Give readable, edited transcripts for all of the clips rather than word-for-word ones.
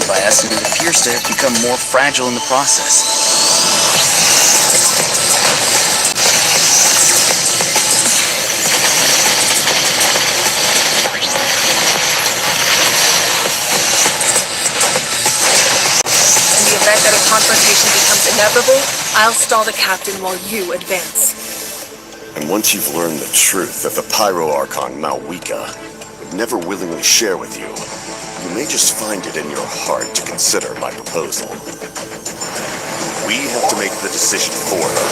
by asking it appears to have become more fragile in the process. In the event that a confrontation becomes inevitable, I'll stall the captain while you advance. And once you've learned the truth that the Pyro Archon Malwika would never willingly share with you, you may just find it in your heart to consider my proposal. We have to make the decision for her,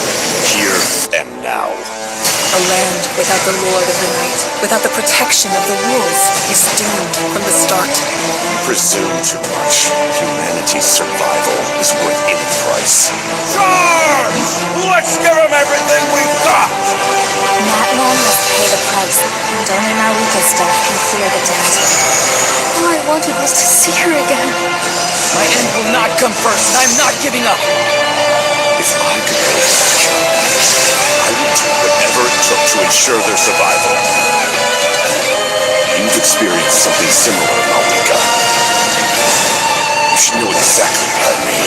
here and now. A land without the Lord of the Night, without the protection of the wolves, is doomed from the start. You presume too much. Humanity's survival is worth any price. Charge! Let's give him everything we've got! Natlan must pay the price, and only Malwika stuff can clear the debt. All I wanted was to see her again. My end will not come first, and I'm not giving up! If I could go back, I would do whatever it took to ensure their survival. You've experienced something similar, Malwika. You should know exactly what I mean.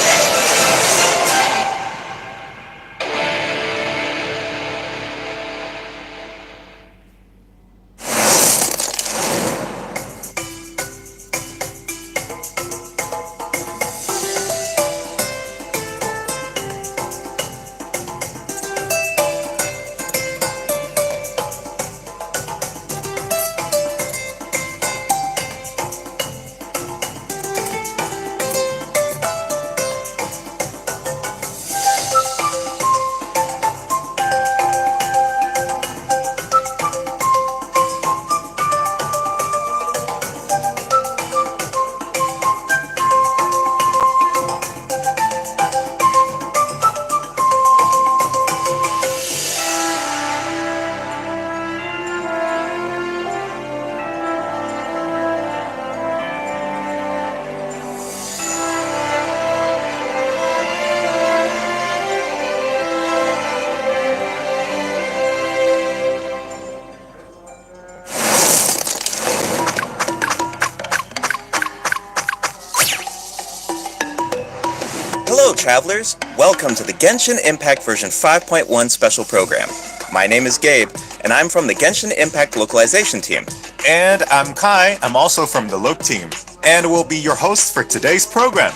Hello, travelers! Welcome to the Genshin Impact version 5.1 special program. My name is Gabe, and I'm from the Genshin Impact localization team. And I'm Kai, I'm also from the Loc team, and will be your host for today's program.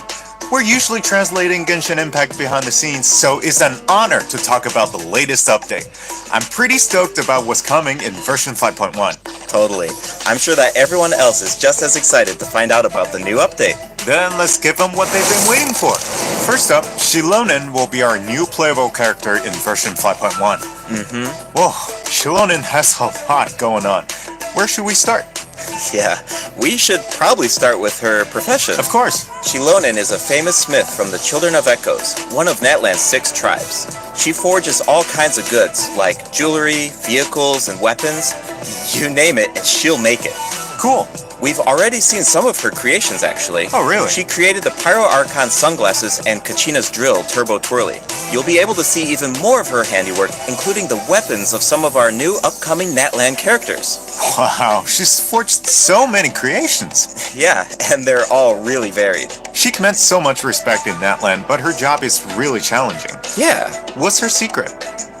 We're usually translating Genshin Impact behind the scenes, so it's an honor to talk about the latest update. I'm pretty stoked about what's coming in version 5.1. Totally. I'm sure that everyone else is just as excited to find out about the new update. Then let's give them what they've been waiting for. First up, Xilonen will be our new playable character in version 5.1. Whoa, Xilonen has a lot going on. Where should we start? Yeah, we should probably start with her profession. Of course. Xilonen is a famous smith from the Children of Echoes, one of Natlan's 6 tribes. She forges all kinds of goods, like jewelry, vehicles, and weapons. You name it, and she'll make it. Cool. We've already seen some of her creations, actually. Oh, really? She created the Pyro Archon sunglasses and Kachina's drill, Turbo Twirly. You'll be able to see even more of her handiwork, including the weapons of some of our new upcoming Natlan characters. Wow, she's forged so many creations. Yeah, and they're all really varied. She commands so much respect in Natlan, but her job is really challenging. Yeah. What's her secret?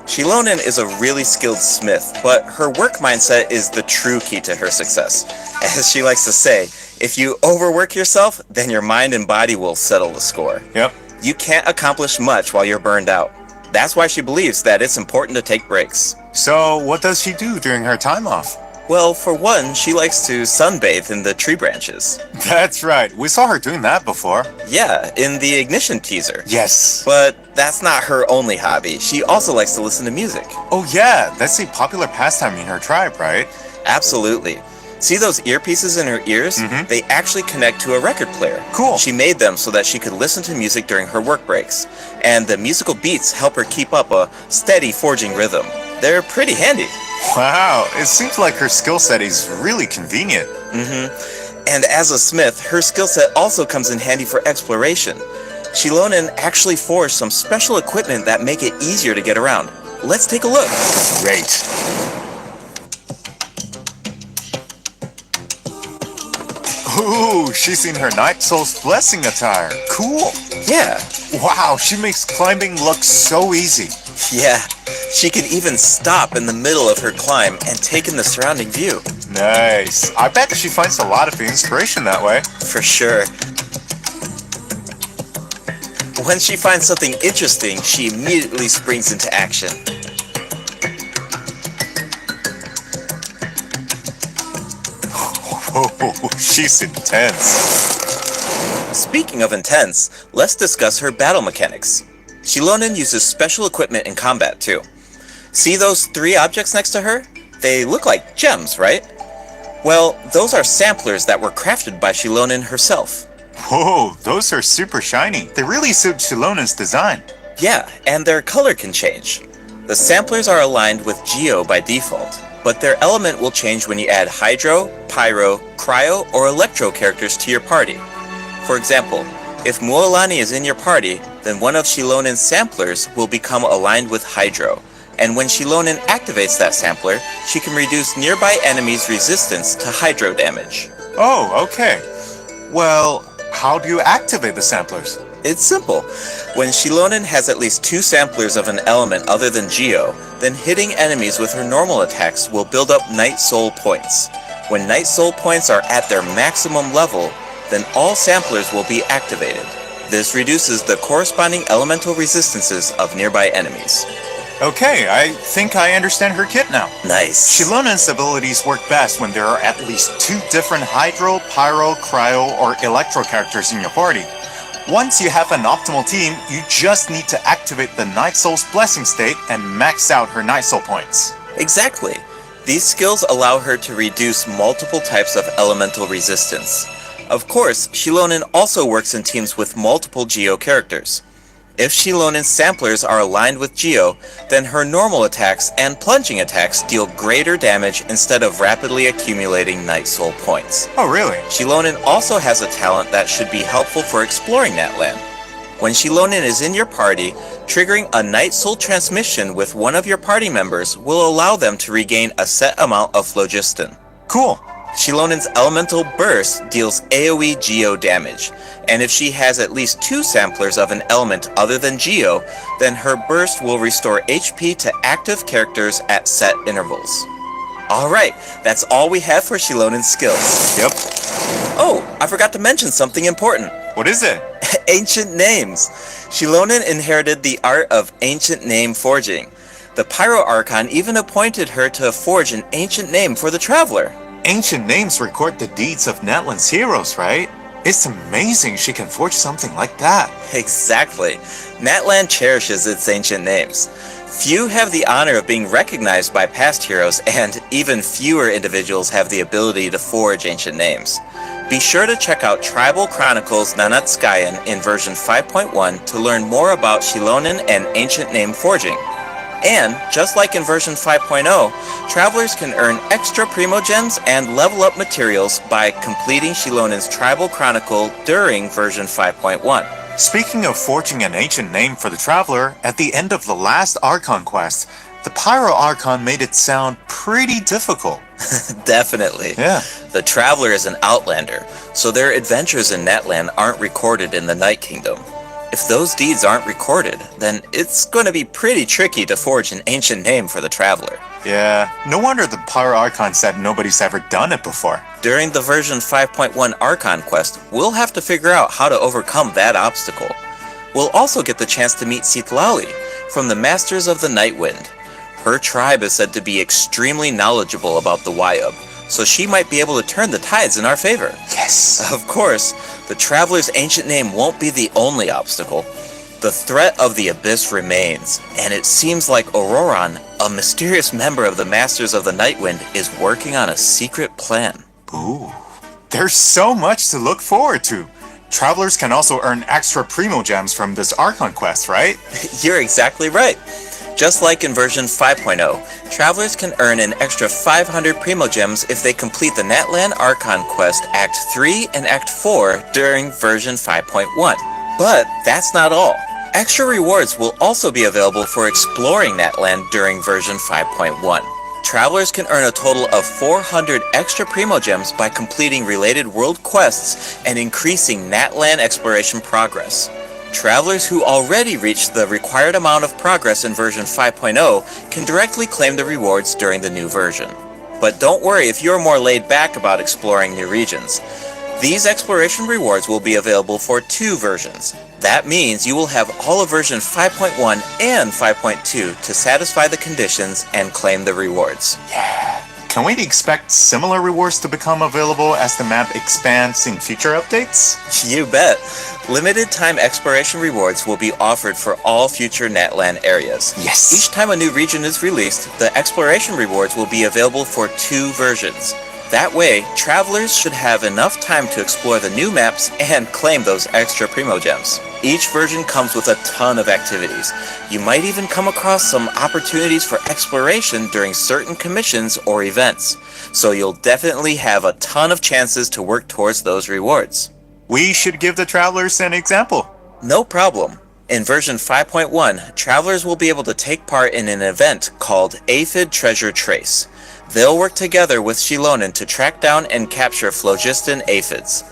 Xilonen is a really skilled smith, but her work mindset is the true key to her success. As she likes to say, if you overwork yourself, then your mind and body will settle the score. Yep. You can't accomplish much while you're burned out. That's why she believes that it's important to take breaks. So, what does she do during her time off? Well, for one, she likes to sunbathe in the tree branches. That's right, we saw her doing that before. Yeah, in the Ignition teaser. Yes. But that's not her only hobby. She also likes to listen to music. Oh yeah, that's a popular pastime in her tribe, right? Absolutely. See those earpieces in her ears? They actually connect to a record player. Cool. She made them so that she could listen to music during her work breaks. And the musical beats help her keep up a steady forging rhythm. They're pretty handy. Wow, it seems like her skill set is really convenient. And as a smith, her skill set also comes in handy for exploration. Xilonen actually forged some special equipment that make it easier to get around. Let's take a look. Great. Ooh, Oh, she's in her Night Soul's Blessing attire. Cool. Yeah, Wow, she makes climbing look so easy. yeah. She can even stop in the middle of her climb and take in the surrounding view. Nice. I bet she finds a lot of inspiration that way. For sure. When she finds something interesting, she immediately springs into action. Oh, she's intense. Speaking of intense, let's discuss her battle mechanics. Xilonen uses special equipment in combat too. See those 3 objects next to her? They look like gems, right? Well, those are samplers that were crafted by Xilonen herself. Whoa, those are super shiny. They really suit Shilonen's design. Yeah, and their color can change. The samplers are aligned with Geo by default, but their element will change when you add Hydro, Pyro, Cryo, or Electro characters to your party. For example, if Mualani is in your party, then one of Shilonen's samplers will become aligned with Hydro, and when Xilonen activates that sampler, she can reduce nearby enemies' resistance to Hydro damage. Oh, okay. Well, how do you activate the samplers? It's simple. When Xilonen has at least 2 samplers of an element other than Geo, then hitting enemies with her normal attacks will build up Night Soul points. When Night Soul points are at their maximum level, then all samplers will be activated. This reduces the corresponding elemental resistances of nearby enemies. Okay, I think I understand her kit now. Nice. Shilonen's abilities work best when there are at least 2 different Hydro, Pyro, Cryo, or Electro characters in your party. Once you have an optimal team, you just need to activate the Night Soul's Blessing state and max out her Night Soul points. Exactly. These skills allow her to reduce multiple types of elemental resistance. Of course, Xilonen also works in teams with multiple Geo characters. If Shilonen's samplers are aligned with Geo, then her normal attacks and plunging attacks deal greater damage instead of rapidly accumulating Night Soul points. Oh, really? Xilonen also has a talent that should be helpful for exploring that land. When Xilonen is in your party, triggering a Night Soul transmission with one of your party members will allow them to regain a set amount of phlogiston. Cool. Shilonen's Elemental Burst deals AoE Geo damage, and if she has at least 2 samplers of an element other than Geo, then her burst will restore HP to active characters at set intervals. Alright, that's all we have for Shilonen's skills. Yep. Oh, I forgot to mention something important. What is it? Ancient names. Xilonen inherited the art of ancient name forging. The Pyro Archon even appointed her to forge an ancient name for the Traveler. Ancient names record the deeds of Natlan's heroes, right? It's amazing she can forge something like that. Exactly. Natlan cherishes its ancient names. Few have the honor of being recognized by past heroes, and even fewer individuals have the ability to forge ancient names. Be sure to check out Tribal Chronicles Nanatskayan in version 5.1 to learn more about Xilonen and ancient name forging. And, just like in version 5.0, travelers can earn extra Primogems and level up materials by completing Shilonen's Tribal Chronicle during version 5.1. Speaking of forging an ancient name for the Traveler, at the end of the last Archon quest, the Pyro Archon made it sound pretty difficult. Definitely. Yeah. The Traveler is an outlander, so their adventures in Natlan aren't recorded in the Night Kingdom. If those deeds aren't recorded, then it's going to be pretty tricky to forge an ancient name for the Traveler. Yeah, no wonder the Pyro Archon said nobody's ever done it before. During the version 5.1 Archon quest, we'll have to figure out how to overcome that obstacle. We'll also get the chance to meet Citlali from the Masters of the Nightwind. Her tribe is said to be extremely knowledgeable about the Wyub, so she might be able to turn the tides in our favor. Yes! Of course, the Traveler's ancient name won't be the only obstacle. The threat of the Abyss remains, and it seems like Auroran, a mysterious member of the Masters of the Nightwind, is working on a secret plan. Ooh, there's so much to look forward to. Travelers can also earn extra Primogems from this Archon quest, right? You're exactly right. Just like in version 5.0, travelers can earn an extra 500 Primogems if they complete the Natlan Archon quest Act 3 and Act 4 during version 5.1. But that's not all. Extra rewards will also be available for exploring Natlan during version 5.1. Travelers can earn a total of 400 extra Primogems by completing related world quests and increasing Natlan exploration progress. Travelers who already reached the required amount of progress in version 5.0 can directly claim the rewards during the new version. But don't worry if you're more laid back about exploring new regions. These exploration rewards will be available for 2 versions. That means you will have all of version 5.1 and 5.2 to satisfy the conditions and claim the rewards. Yeah. Can we expect similar rewards to become available as the map expands in future updates? You bet. Limited time exploration rewards will be offered for all future Natlan areas. Yes. Each time a new region is released, the exploration rewards will be available for 2 versions. That way, travelers should have enough time to explore the new maps and claim those extra Primogems. Each version comes with a ton of activities. You might even come across some opportunities for exploration during certain commissions or events. So you'll definitely have a ton of chances to work towards those rewards. We should give the travelers an example. No problem. In version 5.1, travelers will be able to take part in an event called Aphid Treasure Trace. They'll work together with Xilonen to track down and capture phlogiston aphids.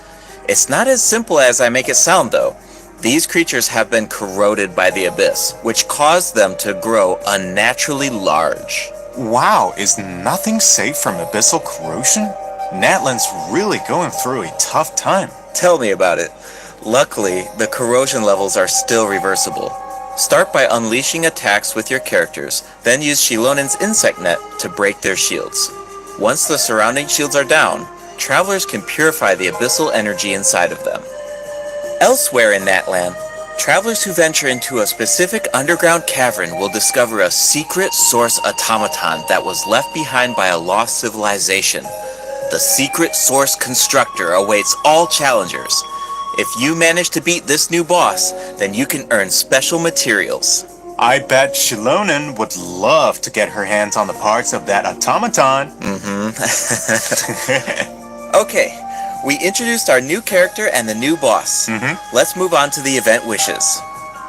It's not as simple as I make it sound though. These creatures have been corroded by the abyss, which caused them to grow unnaturally large. Wow, is nothing safe from abyssal corrosion? Natlan's really going through a tough time. Tell me about it. Luckily, the corrosion levels are still reversible. Start by unleashing attacks with your characters, then use Shilonen's insect net to break their shields. Once the surrounding shields are down, travelers can purify the abyssal energy inside of them. Elsewhere in Natlan, travelers who venture into a specific underground cavern will discover a secret source automaton that was left behind by a lost civilization. The secret source constructor awaits all challengers. If you manage to beat this new boss, then you can earn special materials. I bet Xilonen would love to get her hands on the parts of that automaton. Okay, we introduced our new character and the new boss. Let's move on to the event wishes.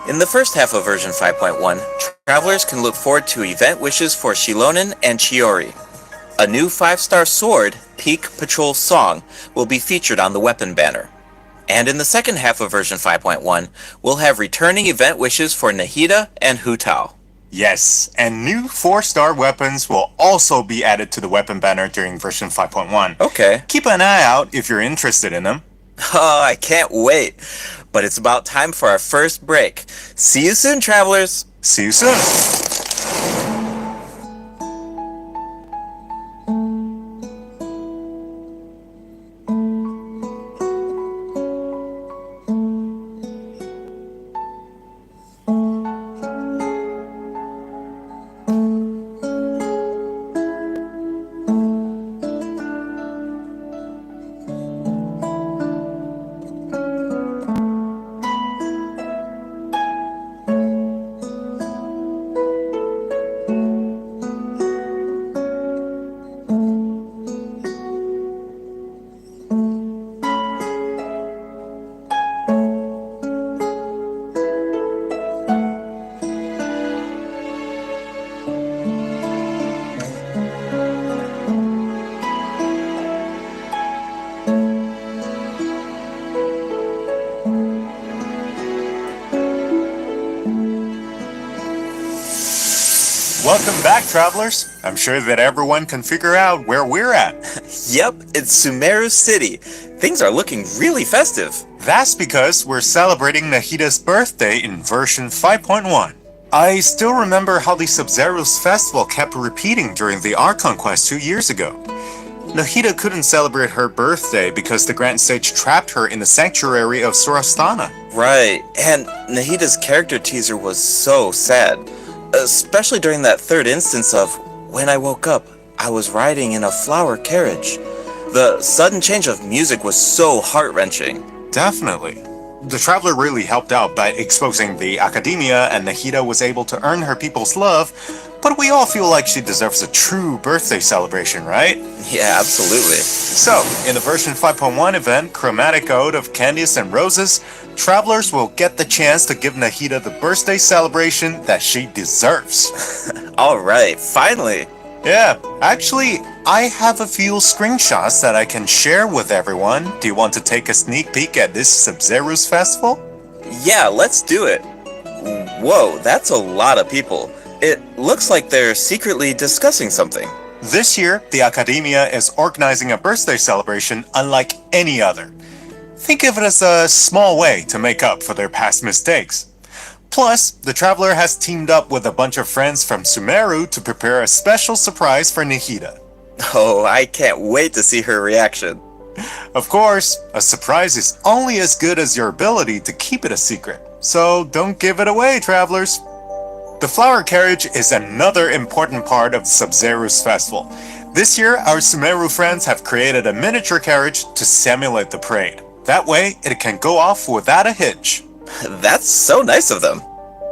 In the first half of version 5.1, travelers can look forward to event wishes for Xilonen and Chiori. A new 5-star sword, Peak Patrol Song, will be featured on the weapon banner. And in the second half of version 5.1, we'll have returning event wishes for Nahida and Hu Tao. Yes, and new 4-star weapons will also be added to the weapon banner during version 5.1. Okay. Keep an eye out if you're interested in them. Oh, I can't wait. But it's about time for our first break. See you soon, travelers. See you soon. Welcome back, travelers. I'm sure that everyone can figure out where we're at. Yep, it's Sumeru City. Things are looking really festive. That's because we're celebrating Nahida's birthday in version 5.1. I still remember how the Sub-Zero's festival kept repeating during the Archon quest 2 years ago. Nahida couldn't celebrate her birthday because the Grand Sage trapped her in the sanctuary of Surastana. Right, and Nahida's character teaser was so sad. Especially during that third instance of, when I woke up, I was riding in a flower carriage. The sudden change of music was so heart-wrenching. Definitely. The Traveler really helped out by exposing the Academia, and Nahida was able to earn her people's love, but we all feel like she deserves a true birthday celebration, right? Yeah, absolutely. So, in the version 5.1 event, Chromatic Ode of Candies and Roses, travelers will get the chance to give Nahida the birthday celebration that she deserves. Alright, finally! Yeah, actually, I have a few screenshots that I can share with everyone. Do you want to take a sneak peek at this Sub-Zero's festival? Yeah, let's do it. Whoa, that's a lot of people. It looks like they're secretly discussing something. This year, the Academia is organizing a birthday celebration unlike any other. Think of it as a small way to make up for their past mistakes. Plus, the Traveler has teamed up with a bunch of friends from Sumeru to prepare a special surprise for Nihida. Oh, I can't wait to see her reaction. Of course, a surprise is only as good as your ability to keep it a secret, so don't give it away, Travelers. The flower carriage is another important part of Sub-Zero's festival. This year, our Sumeru friends have created a miniature carriage to simulate the parade. That way, it can go off without a hitch. That's so nice of them.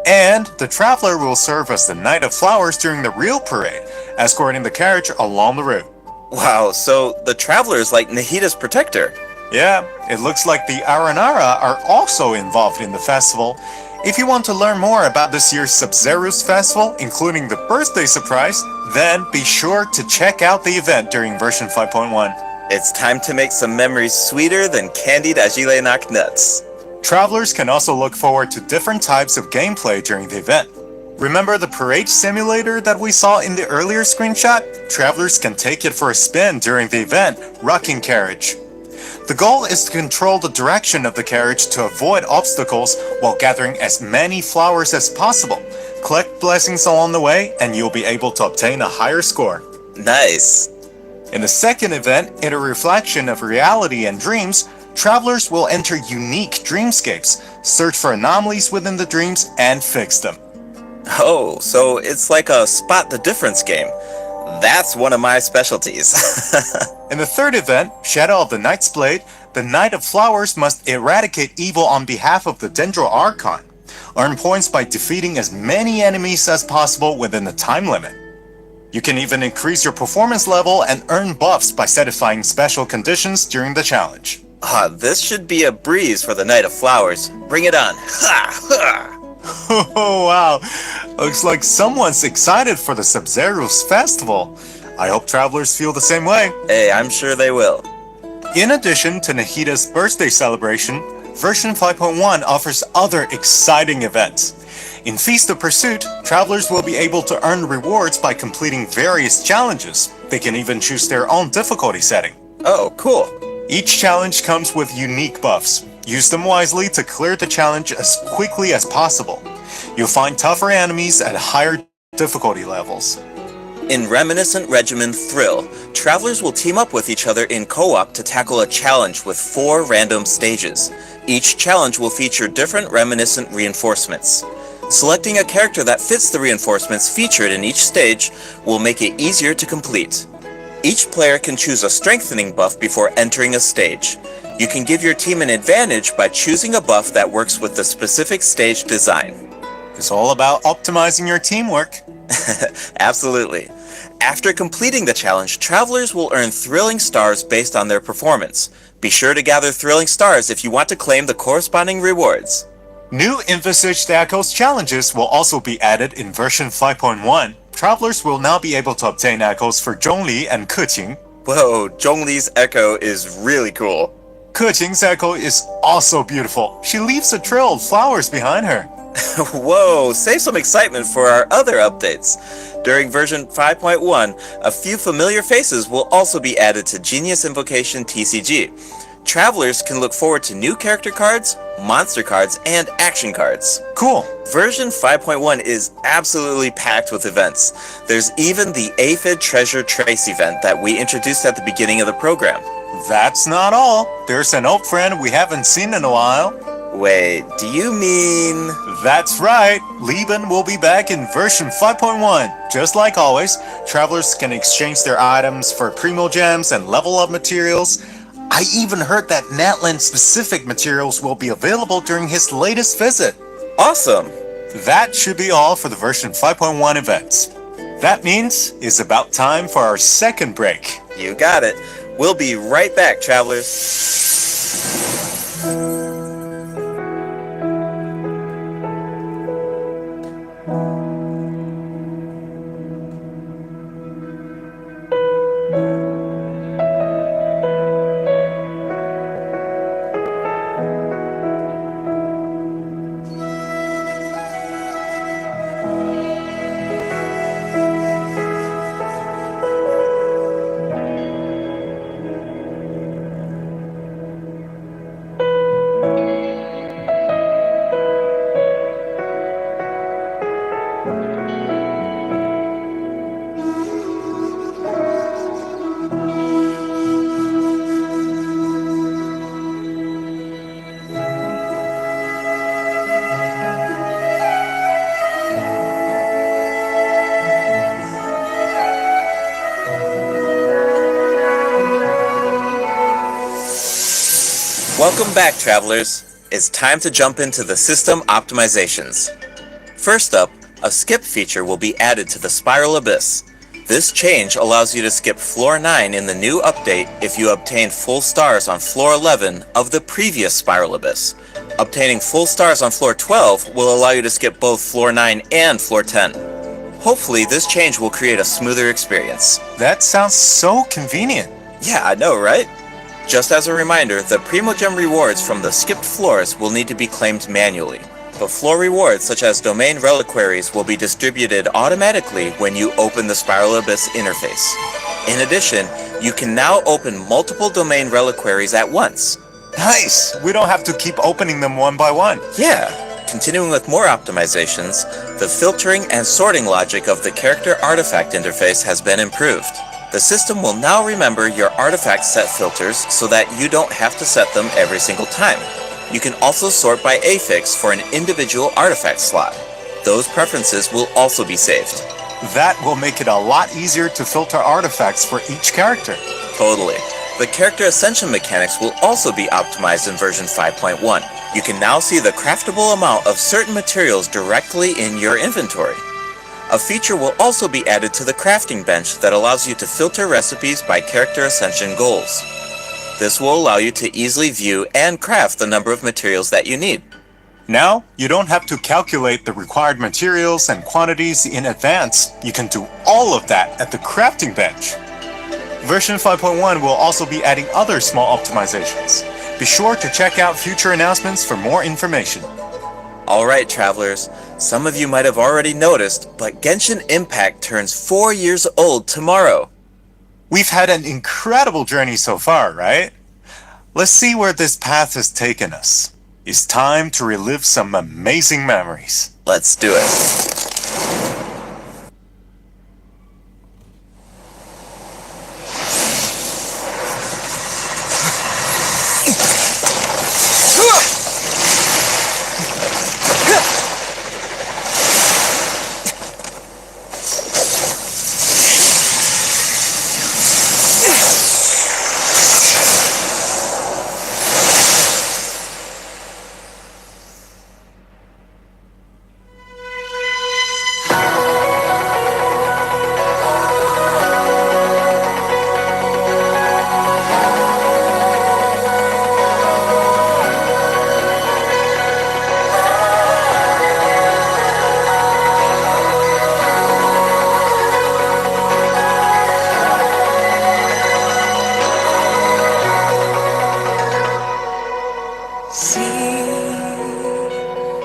And the Traveler will serve as the Knight of Flowers during the real parade, escorting the carriage along the route. Wow, so the Traveler is like Nahida's protector. Yeah, it looks like the Aranara are also involved in the festival. If you want to learn more about this year's Sub-Zero's festival, including the birthday surprise, then be sure to check out the event during version 5.1. It's time to make some memories sweeter than candied Agilenak nuts. Travelers can also look forward to different types of gameplay during the event. Remember the parade simulator that we saw in the earlier screenshot? Travelers can take it for a spin during the event, Rocking Carriage. The goal is to control the direction of the carriage to avoid obstacles while gathering as many flowers as possible. Collect blessings along the way and you'll be able to obtain a higher score. Nice. In the second event, in a reflection of reality and dreams, travelers will enter unique dreamscapes, search for anomalies within the dreams, and fix them. Oh, so it's like a spot the difference game. That's one of my specialties. In the third event, Shadow of the Knight's Blade, the Knight of Flowers must eradicate evil on behalf of the Dendro Archon. Earn points by defeating as many enemies as possible within the time limit. You can even increase your performance level and earn buffs by satisfying special conditions during the challenge. This should be a breeze for the Knight of Flowers. Bring it on. Ha! Ha! Oh wow, looks like someone's excited for the Sub-Zero's festival. I hope travelers feel the same way. Hey, I'm sure they will. In addition to Nahida's birthday celebration, version 5.1 offers other exciting events. In Feast of Pursuit, travelers will be able to earn rewards by completing various challenges. They can even choose their own difficulty setting. Oh, cool. Each challenge comes with unique buffs. Use them wisely to clear the challenge as quickly as possible. You'll find tougher enemies at higher difficulty levels. In Reminiscent Regimen Thrill, travelers will team up with each other in co-op to tackle a challenge with 4 random stages. Each challenge will feature different reminiscent reinforcements. Selecting a character that fits the reinforcements featured in each stage will make it easier to complete. Each player can choose a strengthening buff before entering a stage. You can give your team an advantage by choosing a buff that works with the specific stage design. It's all about optimizing your teamwork. Absolutely. After completing the challenge, travelers will earn thrilling stars based on their performance. Be sure to gather thrilling stars if you want to claim the corresponding rewards. New envisaged Echoes challenges will also be added in version 5.1. Travelers will now be able to obtain Echoes for Zhongli and Keqing. Whoa, Zhongli's echo is really cool. Keqing's echo is also beautiful. She leaves a trail of flowers behind her. Whoa, save some excitement for our other updates. During version 5.1, a few familiar faces will also be added to Genius Invocation TCG. Travelers can look forward to new character cards, monster cards, and action cards. Cool. Version 5.1 is absolutely packed with events. There's even the Aphid Treasure Trace event that we introduced at the beginning of the program. That's not all. There's an old friend we haven't seen in a while. Wait, do you mean... That's right. Lieben will be back in version 5.1. Just like always, travelers can exchange their items for Primo Gems and level up materials. I even heard that Natlan-specific materials will be available during his latest visit. Awesome! That should be all for the version 5.1 events. That means it's about time for our second break. You got it. We'll be right back, travelers. Welcome back, travelers. It's time to jump into the system optimizations. First up, a skip feature will be added to the Spiral Abyss. This change allows you to skip Floor 9 in the new update if you obtain full stars on Floor 11 of the previous Spiral Abyss. Obtaining full stars on Floor 12 will allow you to skip both Floor 9 and Floor 10. Hopefully, this change will create a smoother experience. That sounds so convenient. Yeah, I know, right? Just as a reminder, the Primogem rewards from the skipped floors will need to be claimed manually. But floor rewards such as domain reliquaries will be distributed automatically when you open the Spiral Abyss interface. In addition, you can now open multiple domain reliquaries at once. Nice! We don't have to keep opening them one by one. Yeah. Continuing with more optimizations, the filtering and sorting logic of the character artifact interface has been improved. The system will now remember your artifact set filters so that you don't have to set them every single time. You can also sort by affix for an individual artifact slot. Those preferences will also be saved. That will make it a lot easier to filter artifacts for each character. Totally. The character ascension mechanics will also be optimized in version 5.1. You can now see the craftable amount of certain materials directly in your inventory. A feature will also be added to the crafting bench that allows you to filter recipes by character ascension goals. This will allow you to easily view and craft the number of materials that you need. Now, you don't have to calculate the required materials and quantities in advance. You can do all of that at the crafting bench. Version 5.1 will also be adding other small optimizations. Be sure to check out future announcements for more information. Alright, travelers, some of you might have already noticed, but Genshin Impact turns 4 years old tomorrow. We've had an incredible journey so far, right? Let's see where this path has taken us. It's time to relive some amazing memories. Let's do it.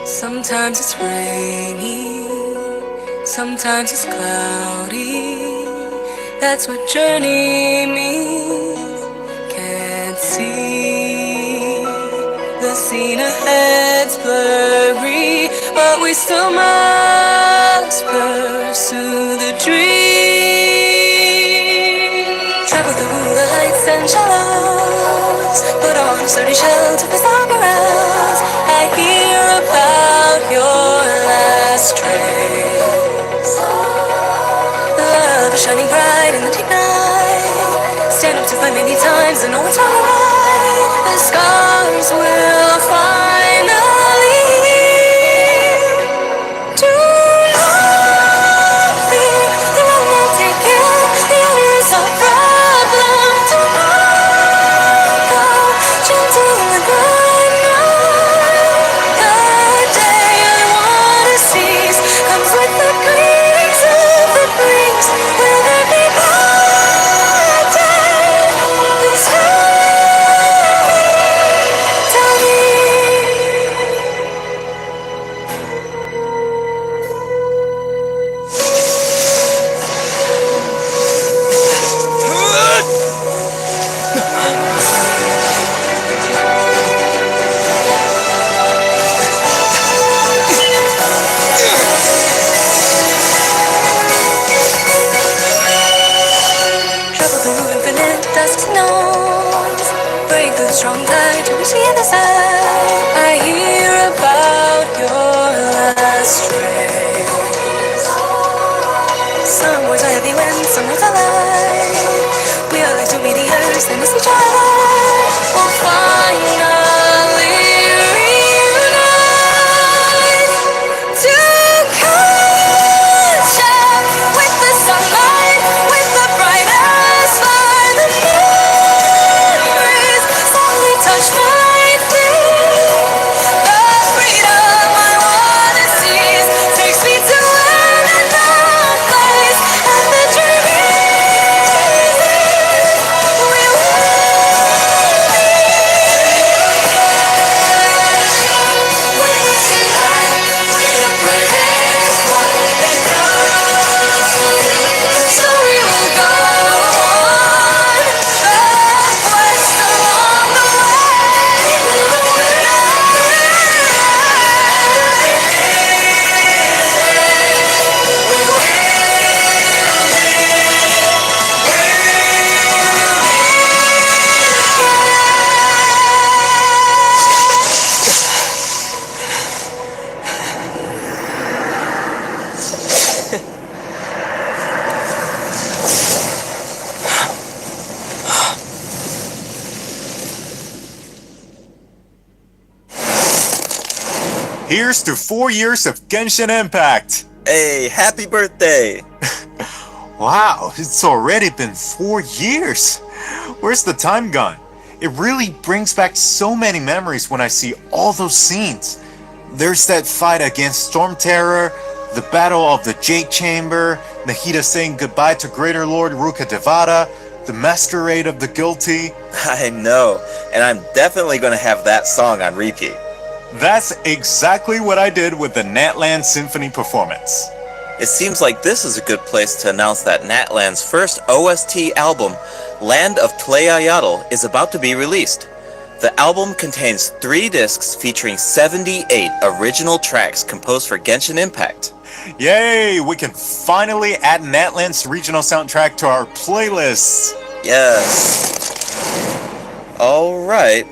Sometimes it's rainy, sometimes it's cloudy. That's what journey means. Can't see the scene ahead's blurry, but we still must pursue the dream. Travel through the lights and shadows, put on a sturdy shell to face our grounds. I hear about your last trace. Love is shining bright in the deep night. Stand up to fight many times and know it's all right. The scars will finally do not fear. The road will take you. The other is a problem tomorrow. Gentle and bright night. Here's to 4 years of Genshin Impact! Hey, happy birthday! Wow, it's already been 4 years! Where's the time gone? It really brings back so many memories when I see all those scenes. There's that fight against Storm Terror, the Battle of the Jade Chamber, Nahida saying goodbye to Greater Lord Ruka Devada, the Masquerade of the Guilty. I know, and I'm definitely gonna have that song on repeat. That's exactly what I did with the Natlan Symphony performance. It seems like this is a good place to announce that Natlan's first OST album, Land of Tlayayatl, is about to be released. The album contains 3 discs featuring 78 original tracks composed for Genshin Impact. Yay! We can finally add Natlan's regional soundtrack to our playlists! Yes. Alright.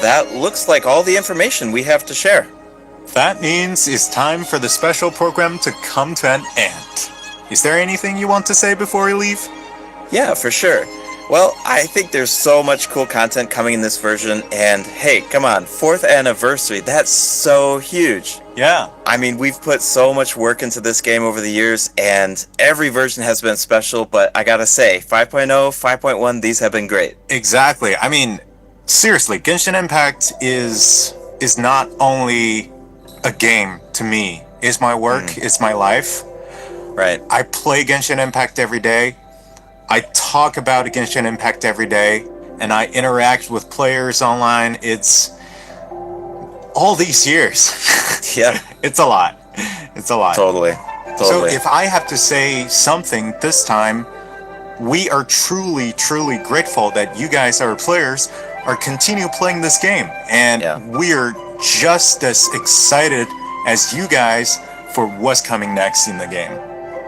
That looks like all the information we have to share. That means it's time for the special program to come to an end. Is there anything you want to say before we leave? Yeah, for sure. Well, I think there's so much cool content coming in this version, and hey, come on, 4th anniversary, that's so huge. Yeah. I mean, we've put so much work into this game over the years, and every version has been special, but I gotta say, 5.0, 5.1, these have been great. Exactly. I mean, seriously, Genshin Impact is not only a game to me. It's my work, it's my life. Right. I play Genshin Impact every day. I talk about Genshin Impact every day, and I interact with players online. It's all these years. Yeah. It's a lot. It's a lot. Totally. So if I have to say something this time, we are truly, truly grateful that you guys, our players, are continue playing this game. And we are just as excited as you guys for what's coming next in the game.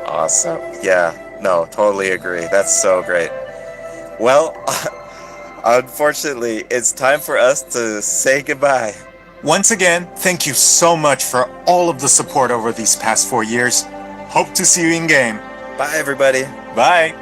Awesome. Yeah. No, totally agree. That's so great. Well, unfortunately, it's time for us to say goodbye. Once again, thank you so much for all of the support over these past 4 years. Hope to see you in game. Bye, everybody. Bye.